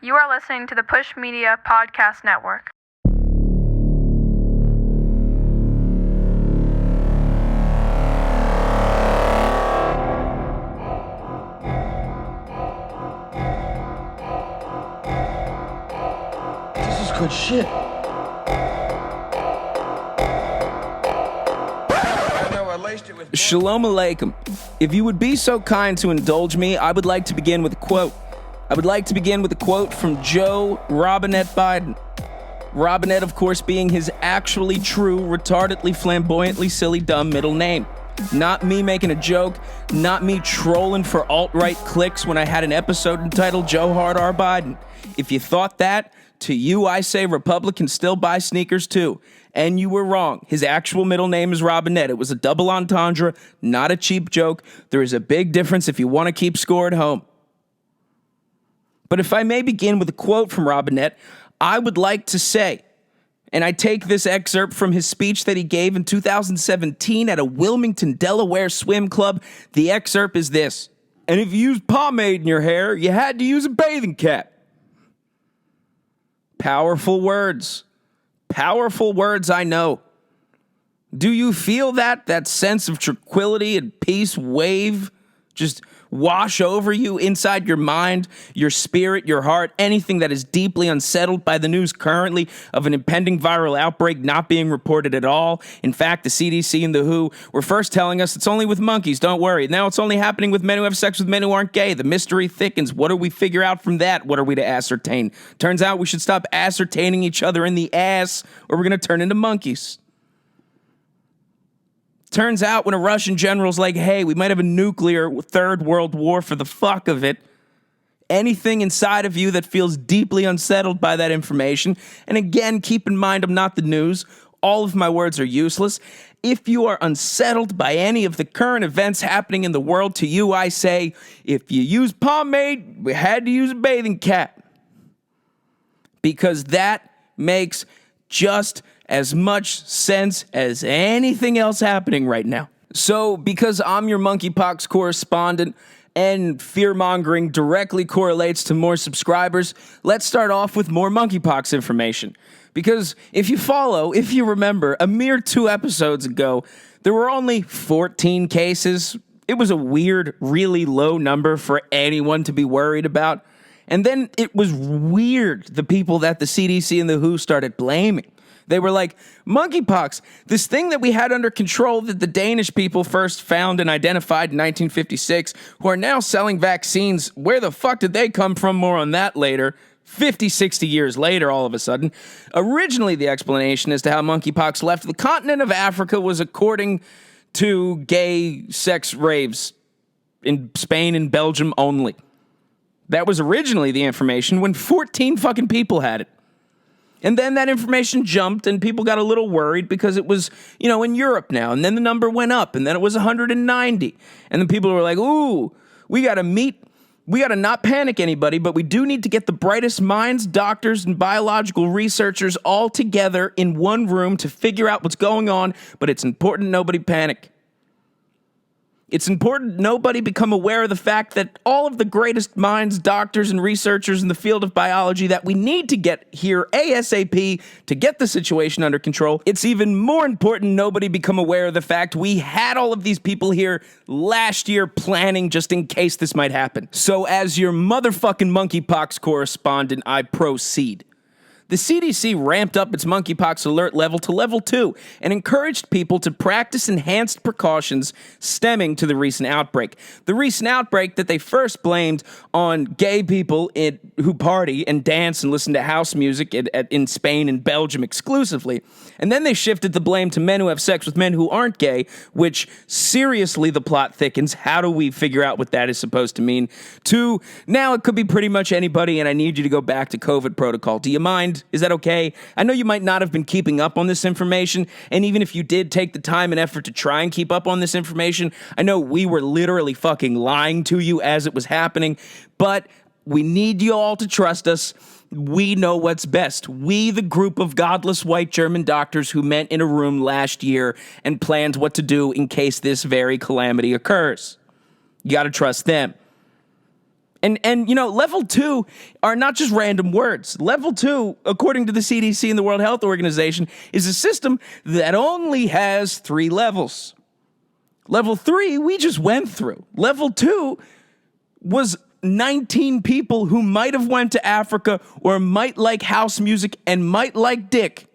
You are listening to the Push Media Podcast Network. This is good shit. Shalom Aleichem. If you would be so kind to indulge me, I would like to begin with a quote. I would like to begin with a quote from Joe Robinette Biden. Robinette, of course, being his actually true, retardedly, flamboyantly silly, dumb middle name. Not me making a joke, not me trolling for alt-right clicks when I had an episode entitled Joe Hard R. Biden. If you thought that, to you I say Republicans still buy sneakers too. And you were wrong. His actual middle name is Robinette. It was a double entendre, not a cheap joke. There is a big difference if you want to keep score at home. But if I may begin with a quote from Robinette, I would like to say, and I take this excerpt from his speech that he gave in 2017 at a Wilmington, Delaware swim club. The excerpt is this: and if you used pomade in your hair, you had to use a bathing cap. Powerful words. Powerful words, I know. Do you feel that sense of tranquility and peace wave just wash over you inside your mind, your spirit, your heart, anything that is deeply unsettled by the news currently of an impending viral outbreak not being reported at all? In fact, the CDC and the WHO were first telling us it's only with monkeys, don't worry. Now it's only happening with men who have sex with men who aren't gay. The mystery thickens. What do we figure out from that? What are we to ascertain? Turns out we should stop ascertaining each other in the ass, or we're going to turn into monkeys. Turns out when a Russian general's like, hey, we might have a nuclear third world war for the fuck of it, anything inside of you that feels deeply unsettled by that information, and again, keep in mind, I'm not the news. All of my words are useless. If you are unsettled by any of the current events happening in the world, to you I say, if you use pomade, we had to use a bathing cap. Because that makes just as much sense as anything else happening right now. So, because I'm your monkeypox correspondent and fear-mongering directly correlates to more subscribers, let's start off with more monkeypox information. Because if you remember, a mere 2 episodes ago, there were only 14 cases. It was a weird, really low number for anyone to be worried about. And then it was weird, the people that the CDC and the WHO started blaming. They were like, monkeypox, this thing that we had under control that the Danish people first found and identified in 1956, who are now selling vaccines, where the fuck did they come from? More on that later. 50, 60 years later, all of a sudden. Originally, the explanation as to how monkeypox left the continent of Africa was according to gay sex raves in Spain and Belgium only. That was originally the information when 14 fucking people had it. And then that information jumped and people got a little worried because it was, in Europe now. And then the number went up and then it was 190. And then people were like, ooh, we got to not panic anybody, but we do need to get the brightest minds, doctors, and biological researchers all together in one room to figure out what's going on. But it's important nobody panic. It's important nobody become aware of the fact that all of the greatest minds, doctors, and researchers in the field of biology that we need to get here ASAP to get the situation under control. It's even more important nobody become aware of the fact we had all of these people here last year planning just in case this might happen. So as your motherfucking monkeypox correspondent, I proceed. The CDC ramped up its monkeypox alert level to level 2 and encouraged people to practice enhanced precautions stemming to the recent outbreak. The recent outbreak that they first blamed on gay people who party and dance and listen to house music in Spain and Belgium exclusively. And then they shifted the blame to men who have sex with men who aren't gay, which seriously the plot thickens. How do we figure out what that is supposed to mean? To now it could be pretty much anybody, and I need you to go back to COVID protocol. Do you mind? Is that okay? I know you might not have been keeping up on this information, and even if you did take the time and effort to try and keep up on this information, I know we were literally fucking lying to you as it was happening, but we need you all to trust us. We know what's best. We, the group of godless white German doctors who met in a room last year and planned what to do in case this very calamity occurs. You gotta trust them. And level 2 are not just random words. Level 2, according to the CDC and the World Health Organization, is a system that only has 3 levels. Level 3, we just went through. Level 2 was 19 people who might have went to Africa or might like house music and might like dick.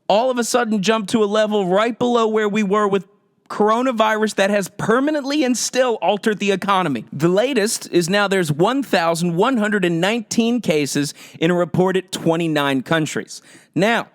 All of a sudden jumped to a level right below where we were with coronavirus that has permanently and still altered the economy. The latest is now there's 1,119 cases in a reported 29 countries. Now,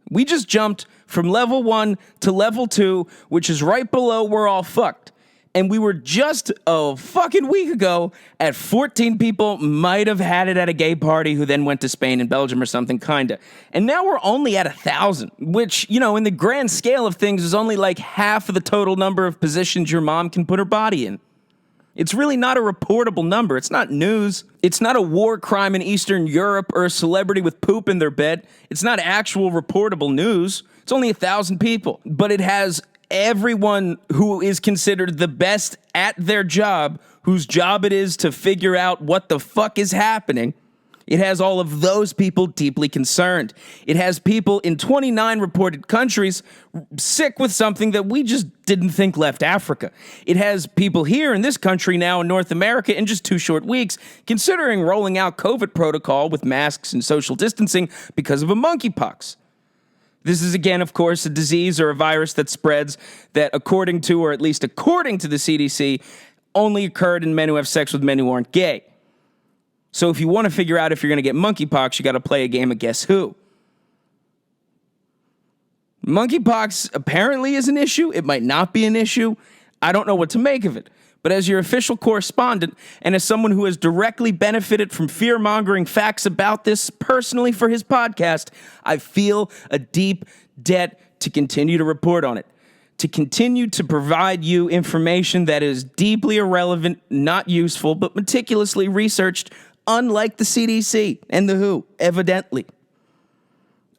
we just jumped from level 1 to level 2, which is right below we're all fucked. And we were just a fucking week ago at 14 people might have had it at a gay party who then went to Spain and Belgium or something, kinda. And now we're only at 1,000, which, in the grand scale of things is only like half of the total number of positions your mom can put her body in. It's really not a reportable number. It's not news. It's not a war crime in Eastern Europe or a celebrity with poop in their bed. It's not actual reportable news. It's only 1,000 people. But it has everyone who is considered the best at their job, whose job it is to figure out what the fuck is happening. It has all of those people deeply concerned. It has people in 29 reported countries sick with something that we just didn't think left Africa. It has people here in this country now in North America in just 2 short weeks considering rolling out COVID protocol with masks and social distancing because of a monkeypox. This is, again, of course, a disease or a virus that spreads that, according to the CDC, only occurred in men who have sex with men who aren't gay. So if you want to figure out if you're going to get monkeypox, you got to play a game of Guess Who. Monkeypox apparently is an issue. It might not be an issue. I don't know what to make of it. But as your official correspondent and as someone who has directly benefited from fear-mongering facts about this personally for his podcast, I feel a deep debt to continue to report on it, to continue to provide you information that is deeply irrelevant, not useful, but meticulously researched, unlike the CDC and the WHO, evidently.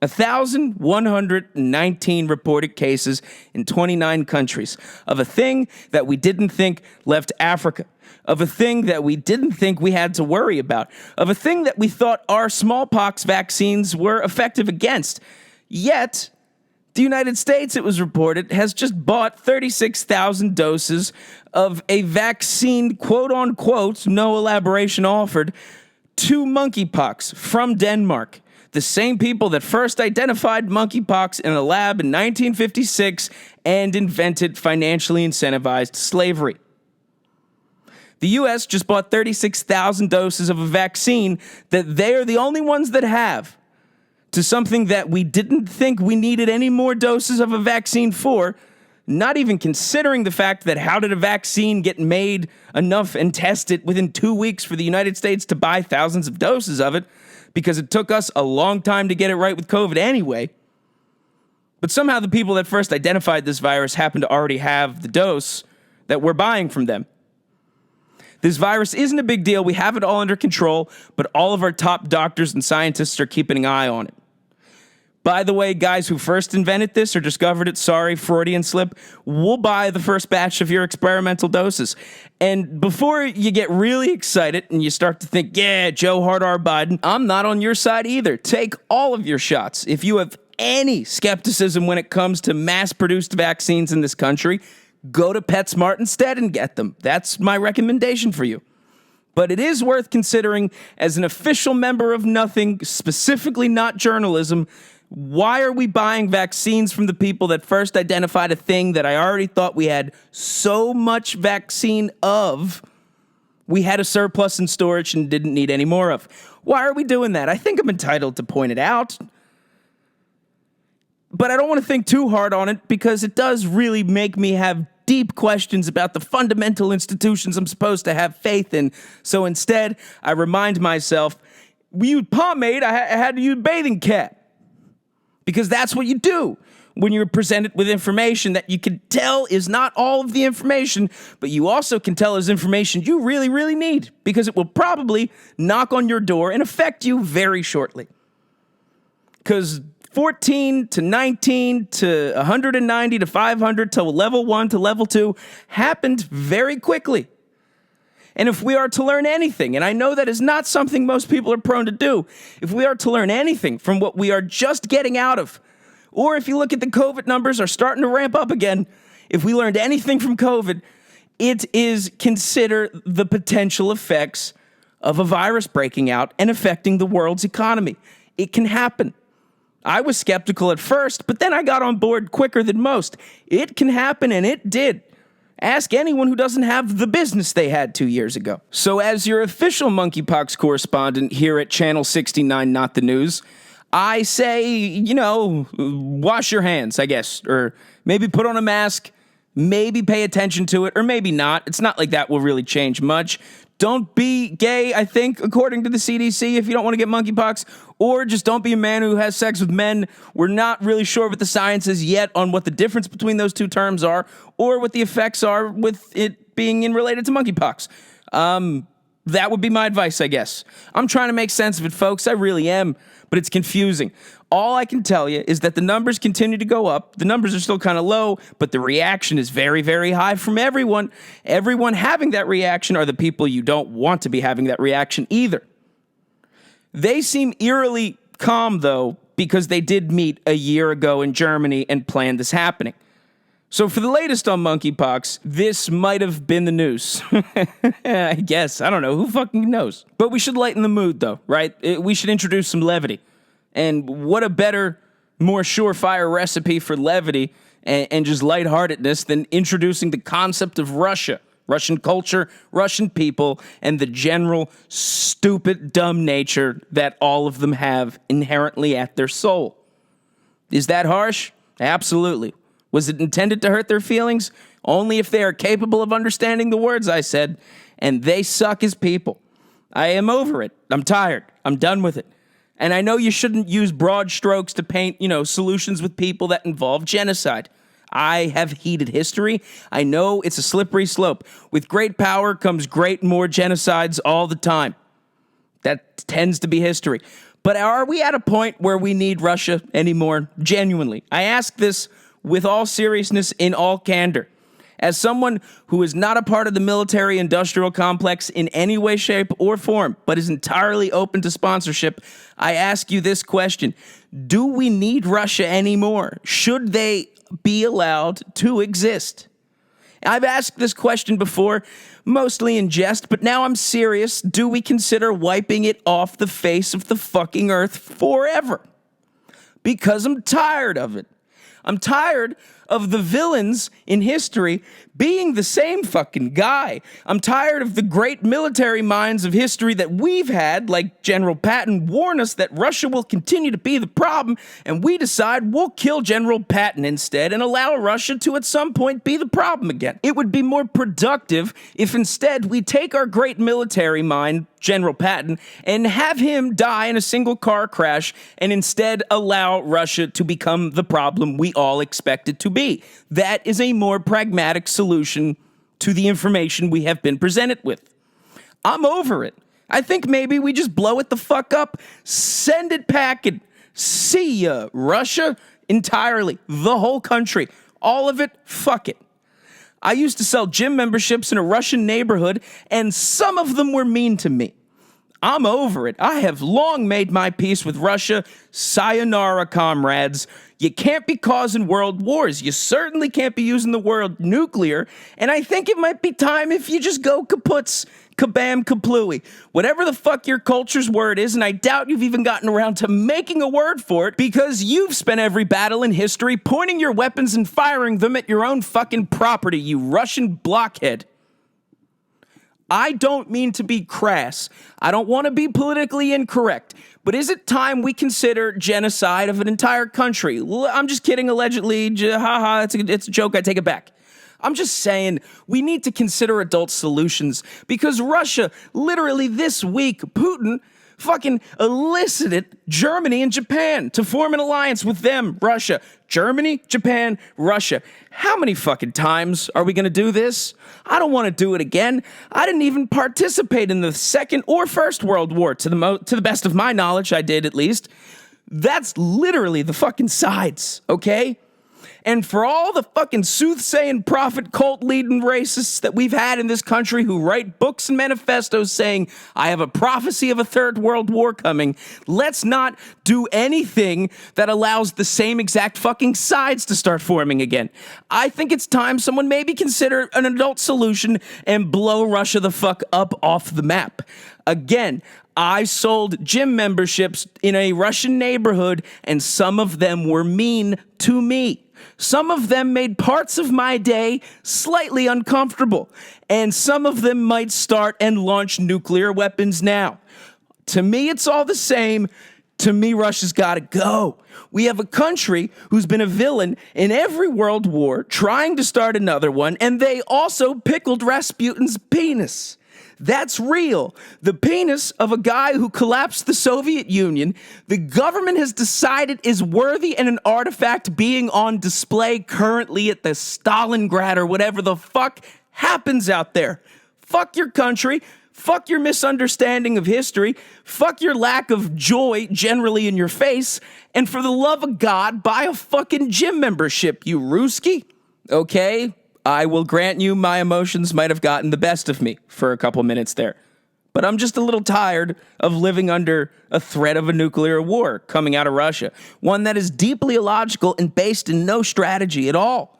1,119 reported cases in 29 countries of a thing that we didn't think left Africa, of a thing that we didn't think we had to worry about, of a thing that we thought our smallpox vaccines were effective against. Yet, the United States, it was reported, has just bought 36,000 doses of a vaccine, quote unquote, no elaboration offered, to monkeypox from Denmark. The same people that first identified monkeypox in a lab in 1956 and invented financially incentivized slavery. The U.S. just bought 36,000 doses of a vaccine that they are the only ones that have, to something that we didn't think we needed any more doses of a vaccine for, not even considering the fact that how did a vaccine get made enough and tested within 2 weeks for the United States to buy thousands of doses of it, because it took us a long time to get it right with COVID anyway. But somehow the people that first identified this virus happen to already have the dose that we're buying from them. This virus isn't a big deal. We have it all under control, but all of our top doctors and scientists are keeping an eye on it. By the way, guys who first invented this or discovered it, sorry, Freudian slip, we'll buy the first batch of your experimental doses. And before you get really excited and you start to think, yeah, Joe Hard R. Biden, I'm not on your side either. Take all of your shots. If you have any skepticism when it comes to mass-produced vaccines in this country, go to PetSmart instead and get them. That's my recommendation for you. But it is worth considering as an official member of nothing, specifically not journalism, why are we buying vaccines from the people that first identified a thing that I already thought we had so much vaccine of, we had a surplus in storage and didn't need any more of? Why are we doing that? I think I'm entitled to point it out. But I don't want to think too hard on it because it does really make me have deep questions about the fundamental institutions I'm supposed to have faith in. So instead, I remind myself, we used pomade, I had to use bathing cap. Because that's what you do when you're presented with information that you can tell is not all of the information, but you also can tell is information you really, really need, because it will probably knock on your door and affect you very shortly. Because 14 to 19 to 190 to 500 to level 1 to level 2 happened very quickly. And if we are to learn anything, and I know that is not something most people are prone to do, if we are to learn anything from what we are just getting out of, or if you look at the COVID numbers are starting to ramp up again, if we learned anything from COVID, it is consider the potential effects of a virus breaking out and affecting the world's economy. It can happen. I was skeptical at first, but then I got on board quicker than most. It can happen, and it did. Ask anyone who doesn't have the business they had 2 years ago. So as your official monkeypox correspondent here at Channel 69, Not the News, I say, wash your hands, I guess, or maybe put on a mask, maybe pay attention to it, or maybe not. It's not like that will really change much. Don't be gay, I think, according to the CDC, if you don't want to get monkeypox, or just don't be a man who has sex with men. We're not really sure what the science is yet on what the difference between those two terms are, or what the effects are with it being related to monkeypox. That would be my advice, I guess. I'm trying to make sense of it, folks. I really am, but it's confusing. All I can tell you is that the numbers continue to go up. The numbers are still kind of low, but the reaction is very, very high from everyone. Everyone having that reaction are the people you don't want to be having that reaction either. They seem eerily calm, though, because they did meet a year ago in Germany and planned this happening. So for the latest on monkeypox, this might have been the news. I guess. I don't know. Who fucking knows? But we should lighten the mood, though, right? We should introduce some levity. And what a better, more surefire recipe for levity and just lightheartedness than introducing the concept of Russia, Russian culture, Russian people, and the general stupid, dumb nature that all of them have inherently at their soul. Is that harsh? Absolutely. Was it intended to hurt their feelings? Only if they are capable of understanding the words I said, and they suck as people. I am over it. I'm tired. I'm done with it. And I know you shouldn't use broad strokes to paint, solutions with people that involve genocide. I have heated history. I know it's a slippery slope. With great power comes great more genocides all the time. That tends to be history. But are we at a point where we need Russia anymore? Genuinely. I ask this with all seriousness, in all candor. As someone who is not a part of the military-industrial complex in any way, shape, or form, but is entirely open to sponsorship, I ask you this question. Do we need Russia anymore? Should they be allowed to exist? I've asked this question before, mostly in jest, but now I'm serious. Do we consider wiping it off the face of the fucking earth forever? Because I'm tired of it. I'm tired of the villains in history being the same fucking guy. I'm tired of the great military minds of history that we've had, like General Patton, warn us that Russia will continue to be the problem, and we decide we'll kill General Patton instead and allow Russia to at some point be the problem again. It would be more productive if instead we take our great military mind, General Patton, and have him die in a single car crash and instead allow Russia to become the problem we all expect it to be. That is a more pragmatic solution to the information we have been presented with. I'm over it. I think maybe we just blow it the fuck up, send it packing, see ya, Russia, entirely, the whole country, all of it, fuck it. I used to sell gym memberships in a Russian neighborhood, and some of them were mean to me. I'm over it. I have long made my peace with Russia. Sayonara, comrades. You can't be causing world wars. You certainly can't be using the word nuclear. And I think it might be time if you just go kaputs, kabam, kaplooey. Whatever the fuck your culture's word is, and I doubt you've even gotten around to making a word for it because you've spent every battle in history pointing your weapons and firing them at your own fucking property, you Russian blockhead. I don't mean to be crass. I don't want to be politically incorrect. But is it time we consider genocide of an entire country? I'm just kidding, allegedly. Haha, it's a joke. I take it back. I'm just saying we need to consider adult solutions because Russia, literally this week, Putin fucking elicited Germany and Japan to form an alliance with them, Russia. Germany, Japan, Russia. How many fucking times are we going to do this? I don't want to do it again. I didn't even participate in the Second or First World War, to the best of my knowledge, I did at least. That's literally the fucking sides, okay? And for all the fucking soothsaying, prophet cult leading racists that we've had in this country who write books and manifestos saying, I have a prophecy of a third world war coming, let's not do anything that allows the same exact fucking sides to start forming again. I think it's time someone maybe consider an adult solution and blow Russia the fuck up off the map. Again, I sold gym memberships in a Russian neighborhood, and some of them were mean to me. Some of them made parts of my day slightly uncomfortable, and some of them might start and launch nuclear weapons now. To me, it's all the same. To me, Russia's got to go. We have a country who's been a villain in every world war, trying to start another one, and they also pickled Rasputin's penis. That's real. The penis of a guy who collapsed the Soviet Union, the government has decided is worthy and an artifact being on display currently at the Stalingrad or whatever the fuck happens out there. Fuck your country. Fuck your misunderstanding of history. Fuck your lack of joy generally in your face. And for the love of God, buy a fucking gym membership, you Ruski. Okay? I will grant you my emotions might have gotten the best of me for a couple minutes there. But I'm just a little tired of living under a threat of a nuclear war coming out of Russia. One that is deeply illogical and based in no strategy at all.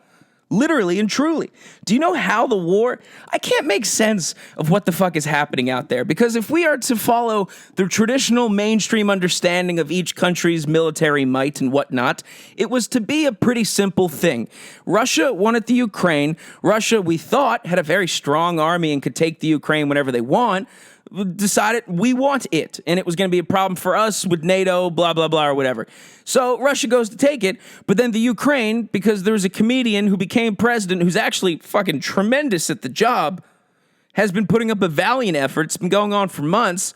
Literally and truly. Do you know how the war... I can't make sense of what the fuck is happening out there, because if we are to follow the traditional mainstream understanding of each country's military might and whatnot, it was to be a pretty simple thing. Russia wanted the Ukraine. Russia, we thought, had a very strong army and could take the Ukraine whenever they want. Decided we want it, and it was going to be a problem for us with NATO, blah, blah, blah, or whatever. So Russia goes to take it, but then the Ukraine, because there was a comedian who became president who's actually fucking tremendous at the job, has been putting up a valiant effort. It's been going on for months,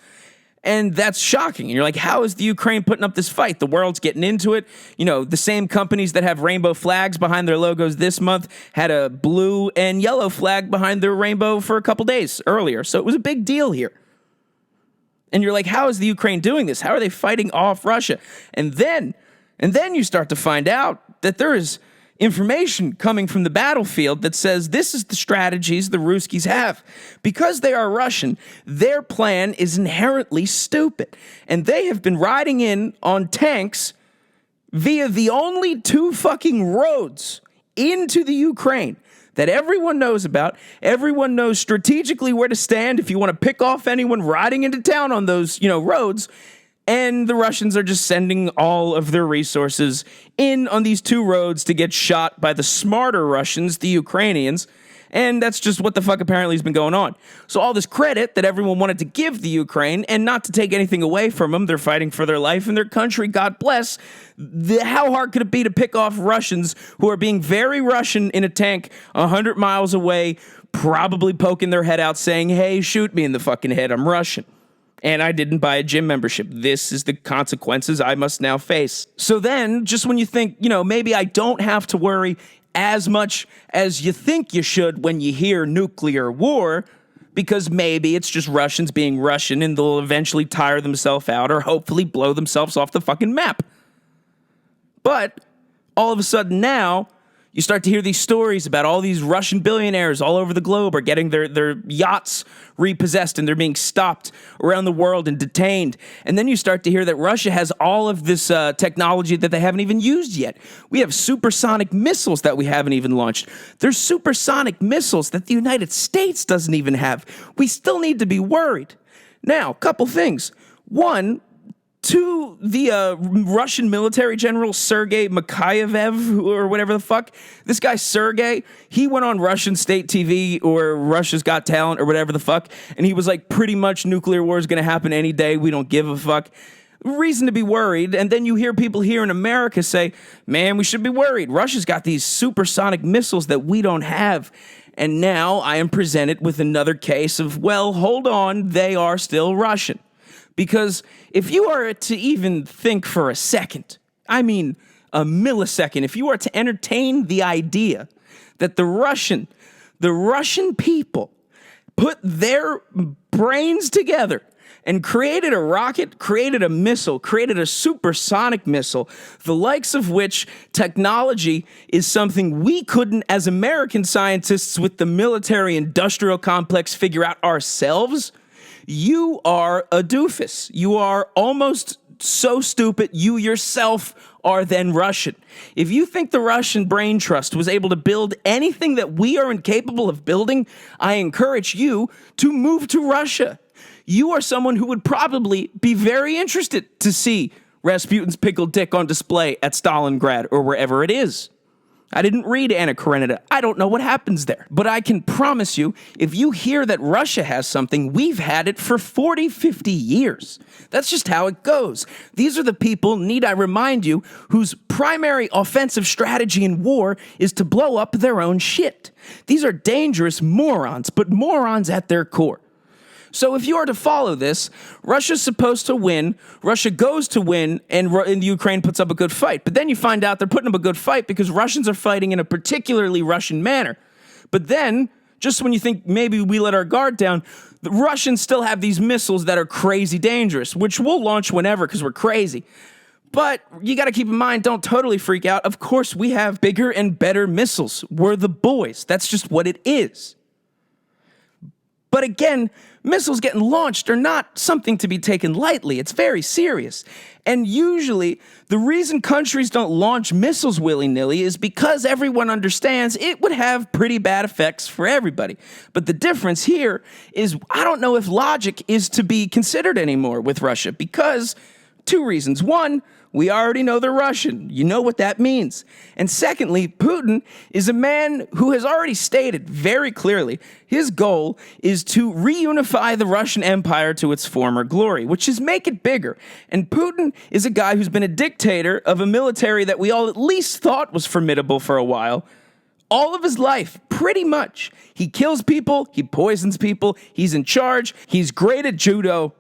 and that's shocking. And you're like, how is the Ukraine putting up this fight? The world's getting into it. You know, the same companies that have rainbow flags behind their logos this month had a blue and yellow flag behind their rainbow for a couple days earlier. So it was a big deal here. And you're like, how is the Ukraine doing this? How are they fighting off Russia? And then you start to find out that there is information coming from the battlefield that says this is the strategies the Ruskies have. Because they are Russian, their plan is inherently stupid. And they have been riding in on tanks via the only two fucking roads into the Ukraine that everyone knows about. Everyone knows strategically where to stand if you want to pick off anyone riding into town on those, roads. And the Russians are just sending all of their resources in on these two roads to get shot by the smarter Russians, the Ukrainians. And that's just what the fuck apparently has been going on. So all this credit that everyone wanted to give the Ukraine, and not to take anything away from them, they're fighting for their life and their country, God bless. How hard could it be to pick off Russians who are being very Russian in a tank 100 miles away, probably poking their head out saying, hey, shoot me in the fucking head, I'm Russian. And I didn't buy a gym membership. This is the consequences I must now face. So then, just when you think, maybe I don't have to worry as much as you think you should when you hear nuclear war, because maybe it's just Russians being Russian and they'll eventually tire themselves out or hopefully blow themselves off the fucking map. But all of a sudden now, you start to hear these stories about all these Russian billionaires all over the globe are getting their yachts repossessed and they're being stopped around the world and detained. And then you start to hear that Russia has all of this technology that they haven't even used yet. We have supersonic missiles that we haven't even launched. There's supersonic missiles that the United States doesn't even have. We still need to be worried. Now, a couple things. One, to the Russian military general Sergei Mikhailov, or whatever the fuck, this guy Sergei, he went on Russian state TV or Russia's Got Talent or whatever the fuck, and he was like, pretty much nuclear war is going to happen any day, we don't give a fuck. Reason to be worried. And then you hear people here in America say, man, we should be worried. Russia's got these supersonic missiles that we don't have. And now I am presented with another case of, well, hold on, they are still Russian. Because if you are to even think for a second, I mean a millisecond, if you are to entertain the idea that the Russian people put their brains together and created a rocket, created a missile, created a supersonic missile, the likes of which technology is something we couldn't, as American scientists with the military-industrial complex, figure out ourselves, you are a doofus. You are almost so stupid you yourself are then Russian. If you think the Russian brain trust was able to build anything that we are incapable of building, I encourage you to move to Russia. You are someone who would probably be very interested to see Rasputin's pickled dick on display at Stalingrad or wherever it is. I didn't read Anna Karenina. I don't know what happens there. But I can promise you, if you hear that Russia has something, we've had it for 40, 50 years. That's just how it goes. These are the people, need I remind you, whose primary offensive strategy in war is to blow up their own shit. These are dangerous morons, but morons at their core. So if you are to follow this, Russia's supposed to win, Russia goes to win, and Ukraine puts up a good fight. But then you find out they're putting up a good fight because Russians are fighting in a particularly Russian manner. But then, just when you think maybe we let our guard down, the Russians still have these missiles that are crazy dangerous, which we'll launch whenever because we're crazy. But you got to keep in mind, don't totally freak out. Of course, we have bigger and better missiles. We're the boys. That's just what it is. But again, missiles getting launched are not something to be taken lightly. It's very serious. And usually, the reason countries don't launch missiles willy-nilly is because everyone understands it would have pretty bad effects for everybody. But the difference here is I don't know if logic is to be considered anymore with Russia because two reasons. One, we already know they're Russian. You know what that means. And secondly, Putin is a man who has already stated very clearly his goal is to reunify the Russian Empire to its former glory, which is make it bigger. And Putin is a guy who's been a dictator of a military that we all at least thought was formidable for a while. All of his life, pretty much. He kills people, he poisons people, he's in charge, he's great at judo,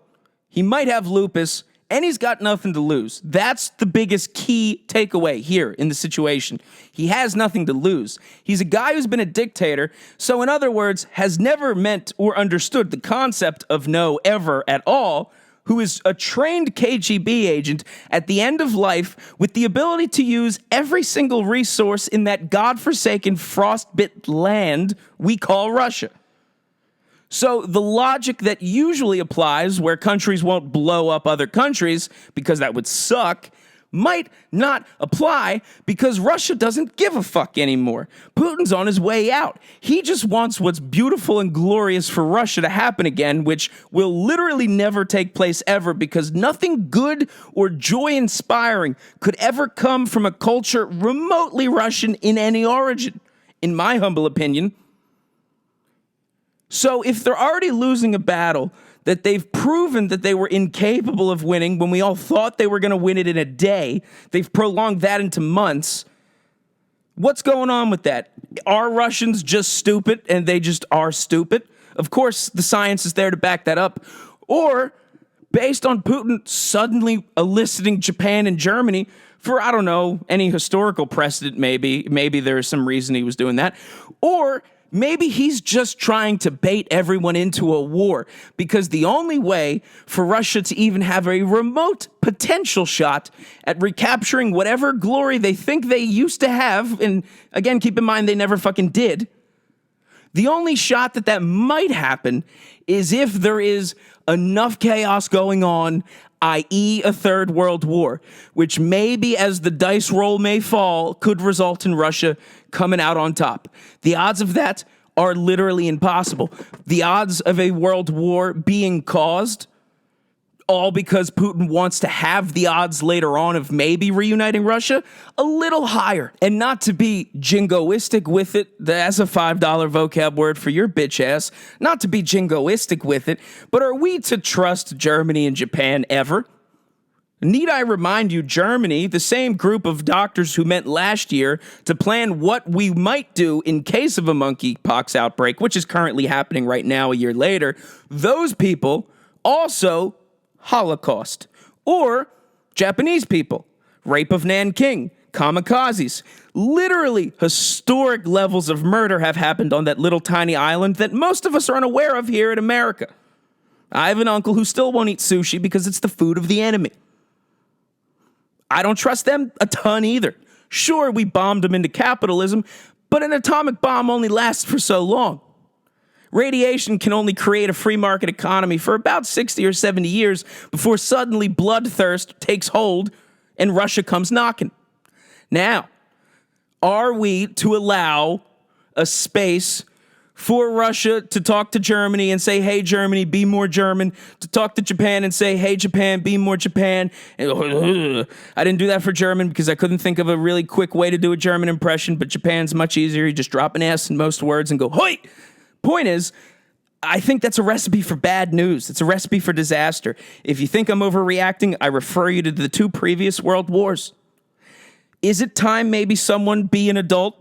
he might have lupus, and he's got nothing to lose. That's the biggest key takeaway here in the situation. He has nothing to lose. He's a guy who's been a dictator, so in other words, has never meant or understood the concept of no ever at all, who is a trained KGB agent at the end of life with the ability to use every single resource in that godforsaken frostbit land we call Russia. So the logic that usually applies where countries won't blow up other countries because that would suck might not apply because Russia doesn't give a fuck anymore. Putin's on his way out. He just wants what's beautiful and glorious for Russia to happen again, which will literally never take place ever because nothing good or joy-inspiring could ever come from a culture remotely Russian in any origin, in my humble opinion. So if they're already losing a battle that they've proven that they were incapable of winning when we all thought they were going to win it in a day, they've prolonged that into months, what's going on with that? Are Russians just stupid and they just are stupid? Of course, the science is there to back that up. Or, based on Putin suddenly eliciting Japan and Germany for, I don't know, any historical precedent maybe there's some reason he was doing that, or maybe he's just trying to bait everyone into a war because the only way for Russia to even have a remote potential shot at recapturing whatever glory they think they used to have, and again, keep in mind they never fucking did, the only shot that might happen is if there is enough chaos going on, i.e. a third world war, which maybe as the dice roll may fall, could result in Russia coming out on top. The odds of that are literally impossible. The odds of a world war being caused, all because Putin wants to have the odds later on of maybe reuniting Russia, a little higher. And not to be jingoistic with it, that's a $5 vocab word for your bitch ass, not to be jingoistic with it, but are we to trust Germany and Japan ever? Need I remind you, Germany, the same group of doctors who met last year to plan what we might do in case of a monkeypox outbreak, which is currently happening right now a year later, those people also Holocaust. Or Japanese people, rape of Nanking, kamikazes. Literally historic levels of murder have happened on that little tiny island that most of us are unaware of here in America. I have an uncle who still won't eat sushi because it's the food of the enemy. I don't trust them a ton either. Sure, we bombed them into capitalism, but an atomic bomb only lasts for so long. Radiation can only create a free market economy for about 60 or 70 years before suddenly bloodthirst takes hold and Russia comes knocking. Now, are we to allow a space for Russia to talk to Germany and say, hey, Germany, be more German, to talk to Japan and say, hey, Japan, be more Japan? I didn't do that for German because I couldn't think of a really quick way to do a German impression, but Japan's much easier. You just drop an S in most words and go, hoi! Point is, I think that's a recipe for bad news. It's a recipe for disaster. If you think I'm overreacting, I refer you to the 2 previous world wars. Is it time maybe someone be an adult,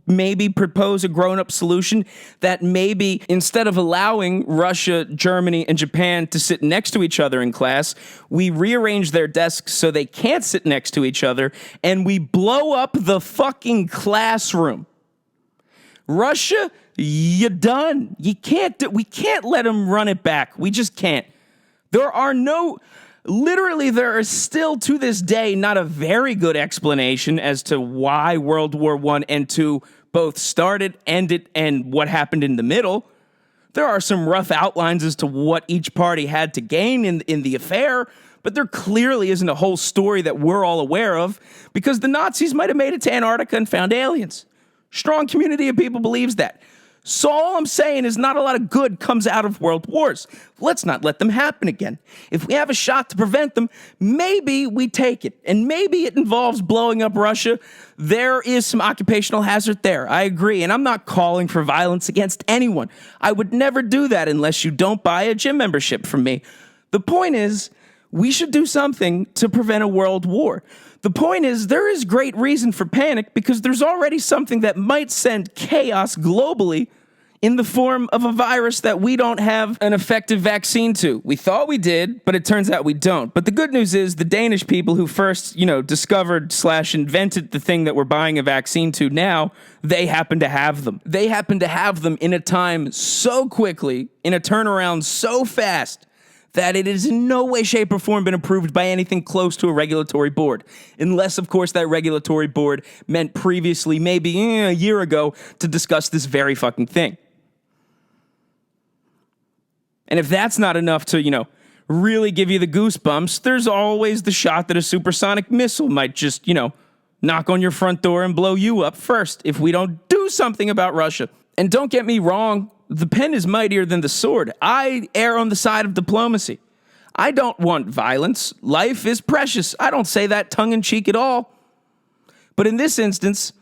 maybe propose a grown-up solution that maybe instead of allowing Russia, Germany, and Japan to sit next to each other in class, we rearrange their desks so they can't sit next to each other, and we blow up the fucking classroom? Russia, you done. We can't let them run it back. We just can't. Literally, there is still to this day not a very good explanation as to why World War I and II both started, ended, and what happened in the middle. There are some rough outlines as to what each party had to gain in the affair, but there clearly isn't a whole story that we're all aware of because the Nazis might have made it to Antarctica and found aliens. Strong community of people believes that. So all I'm saying is not a lot of good comes out of world wars. Let's not let them happen again. If we have a shot to prevent them, maybe we take it. And maybe it involves blowing up Russia. There is some occupational hazard there. I agree. And I'm not calling for violence against anyone. I would never do that unless you don't buy a gym membership from me. The point is, we should do something to prevent a world war. The point is, there is great reason for panic because there's already something that might send chaos globally in the form of a virus that we don't have an effective vaccine to. We thought we did, but it turns out we don't. But the good news is the Danish people who first, discovered/invented the thing that we're buying a vaccine to now, they happen to have them. They happen to have them in a time so quickly, in a turnaround so fast, that it is in no way, shape, or form been approved by anything close to a regulatory board. Unless, of course, that regulatory board meant previously, maybe a year ago, to discuss this very fucking thing. And if that's not enough to, really give you the goosebumps, there's always the shot that a supersonic missile might just, knock on your front door and blow you up first if we don't do something about Russia. And don't get me wrong, the pen is mightier than the sword. I err on the side of diplomacy. I don't want violence. Life is precious. I don't say that tongue-in-cheek at all. But in this instance,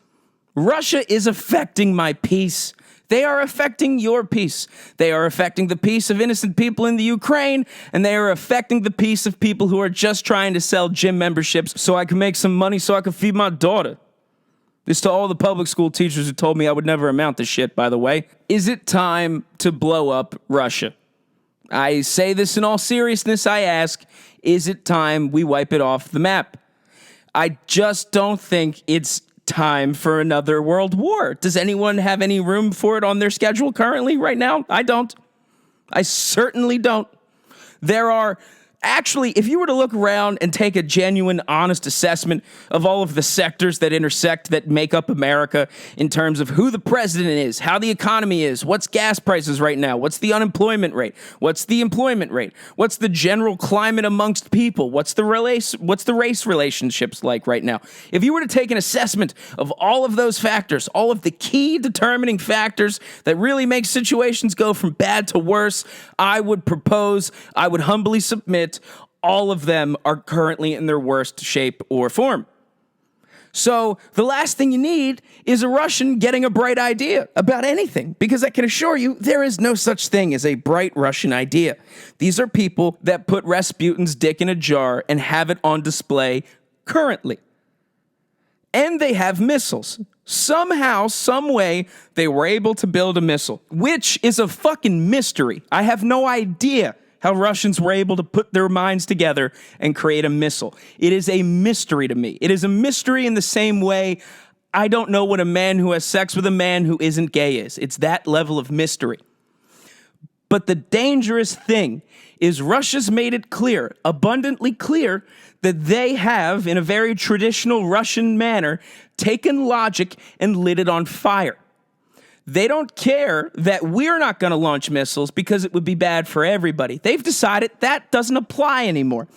Russia is affecting my peace. They are affecting your peace. They are affecting the peace of innocent people in the Ukraine, and they are affecting the peace of people who are just trying to sell gym memberships so I can make some money so I can feed my daughter. This to all the public school teachers who told me I would never amount to shit, by the way. Is it time to blow up Russia? I say this in all seriousness, I ask, is it time we wipe it off the map? I just don't think it's time for another world war. Does anyone have any room for it on their schedule currently right now? I don't. I certainly don't. There are... Actually, if you were to look around and take a genuine, honest assessment of all of the sectors that intersect that make up America in terms of who the president is, how the economy is, what's gas prices right now, what's the unemployment rate, what's the employment rate, what's the general climate amongst people, what's the race relationships like right now. If you were to take an assessment of all of those factors, all of the key determining factors that really make situations go from bad to worse, I would humbly submit all of them are currently in their worst shape or form. So the last thing you need is a Russian getting a bright idea about anything, because I can assure you there is no such thing as a bright Russian idea. These are people that put Rasputin's dick in a jar and have it on display currently. And they have missiles. Somehow, some way, they were able to build a missile, which is a fucking mystery. I have no idea how Russians were able to put their minds together and create a missile. It is a mystery to me. It is a mystery in the same way I don't know what a man who has sex with a man who isn't gay is. It's that level of mystery. But the dangerous thing is Russia's made it clear, abundantly clear, that they have, in a very traditional Russian manner, taken logic and lit it on fire. They don't care that we're not going to launch missiles because it would be bad for everybody. They've decided that doesn't apply anymore.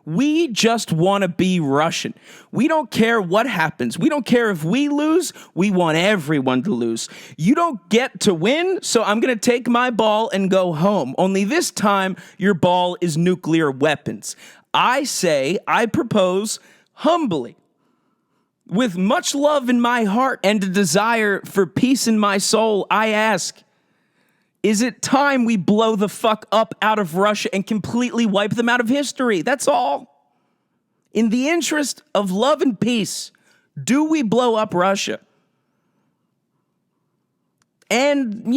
We just want to be Russian. We don't care what happens. We don't care if we lose. We want everyone to lose. You don't get to win, so I'm going to take my ball and go home. Only this time, your ball is nuclear weapons. I propose humbly, with much love in my heart and a desire for peace in my soul, I ask, is it time we blow the fuck up out of Russia and completely wipe them out of history? That's all. In the interest of love and peace, do we blow up Russia? And,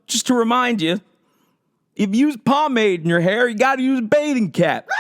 just to remind you, if you use pomade in your hair, you got to use a bathing cap.